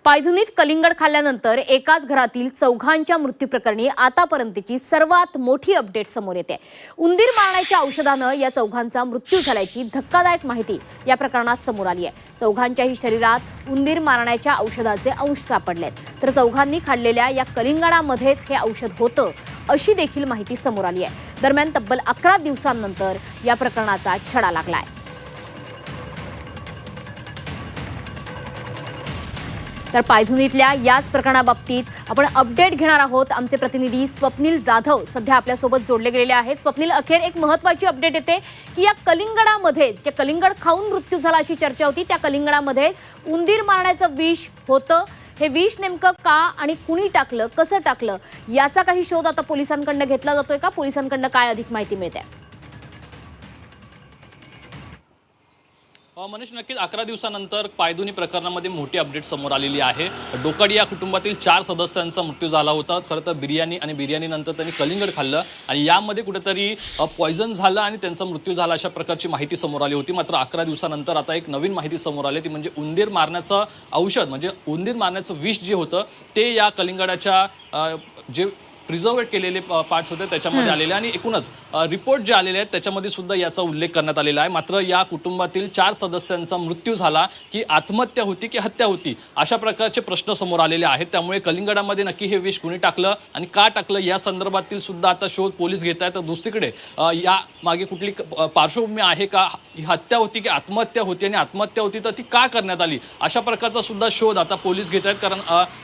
पायधुनीत कलिंगड खाल्ल्यानंतर एकाच घरातील चौघांच्या मृत्यूप्रकरणी आतापर्यंतची सर्वात मोठी अपडेट समोर येते। उंदीर मारण्याच्या औषधानं या चौघांचा मृत्यू झाल्याची धक्कादायक माहिती या प्रकरणात समोर आली आहे। चौघांच्याही शरीरात उंदीर मारण्याच्या औषधाचे अंश सापडलेत, तर चौघांनी खाल्लेल्या या कलिंगडामध्येच हे औषध होतं अशी देखील माहिती समोर आली आहे। दरम्यान तब्बल 11 दिवसांनंतर या प्रकरणाचा छडा लागलाय। तर पायधुनीतल्या याच प्रकरणाबाबतीत आपण अपडेट घेणार आहोत। आमचे प्रतिनिधी स्वप्नील जाधव सध्या आपल्यासोबत जोडले गेलेले आहेत। स्वप्नील, अखेर एक महत्त्वाची अपडेट येते की या कलिंगडामध्ये जे कलिंगड खाऊन मृत्यू झाला अशी चर्चा होती, त्या कलिंगडामध्ये उंदीर मारण्याचं विष होतं। हे विष नेमकं का आणि कुणी टाकलं, कसं टाकलं, याचा काही शोध आता पोलिसांकडून घेतला जातोय का? पोलिसांकडून काय अधिक माहिती मिळते? मनीष, नक्कीच 11 दिवसानंतर पायधुनी प्रकरणामध्ये मोठी अपडेट समोर आलेली आहे। डोकाडी या कुटुंबातील 4 सदस्यांचा मृत्यू झाला होता। खरं तर बिर्याणीनंतर त्यांनी कलिंगड खाल्लं आणि यामध्ये कुठेतरी पॉयझन झालं आणि त्यांचा मृत्यू झाला अशा प्रकारची माहिती समोर आली होती। मात्र 11 दिवसानंतर आता एक नवीन माहिती समोर आली, ती म्हणजे उंदीर मारण्याचं औषध, म्हणजे उंदीर मारण्याचं विष जे होतं ते या कलिंगडाच्या जे प्रिझर्वेट केलेले पार्ट्स होते त्याच्यामध्ये आलेले आणि एकूणच रिपोर्ट जे आलेले आहेत त्याच्यामध्ये सुद्धा याचा उल्लेख करण्यात आलेला आहे। मात्र या कुटुंबातील 4 सदस्यांचा मृत्यू झाला की आत्महत्या होती की हत्या होती, अशा प्रकारचे प्रश्न समोर आलेले आहेत। त्यामुळे कलिंगडामध्ये नक्की हे विष कुणी टाकलं आणि का टाकलं या संदर्भातील सुद्धा आता शोध पोलीस घेत आहेत। तर दुसरीकडे या मागे कुठली पार्श्वभूमी आहे का, ही हत्या होती की आत्महत्या होती, आणि आत्महत्या होती तर ती का करण्यात आली, अशा प्रकारचा सुद्धा शोध आता पोलीस घेत आहेत। कारण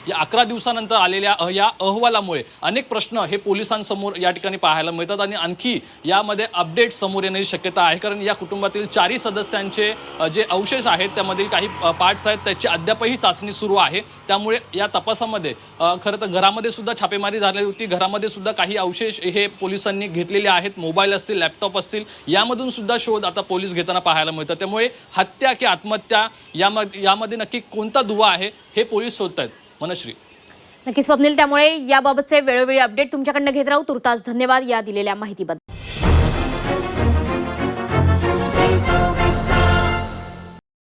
या 11 दिवसानंतर आलेल्या या अहवालामुळे अनेक प्रश्न हे पोलिसांसमोर या ठिकाणी पाहायला मिळतात आणि आणखी यामध्ये अपडेट समोर येण्याची शक्यता आहे। कारण या कुटुंबातील 4 सदस्यांचे जे अवशेष आहेत त्यामधील काही पार्ट्स आहेत त्याची अद्यापही चाचणी सुरू आहे। त्यामुळे या तपासामध्ये खरं तर घरामध्ये सुद्धा छापेमारी झाली होती। घरामध्ये सुद्धा काही अवशेष हे पोलिसांनी घेतलेले आहेत, मोबाईल असतील, लॅपटॉप असतील, यामधून सुद्धा शोध आता पोलीस घेताना पाहायला मिळतात। त्यामुळे हत्या की आत्महत्या यामध्ये नक्की कोणता दुवा आहे हे पोलीस शोधत आहेत। मनश्री, नक्की स्वप्नील, त्यामुळे याबाबतचे वेळोवेळी अपडेट तुमच्याकडून घेत राहू। तुर्तास धन्यवाद या दिलेल्या माहितीबद्दल।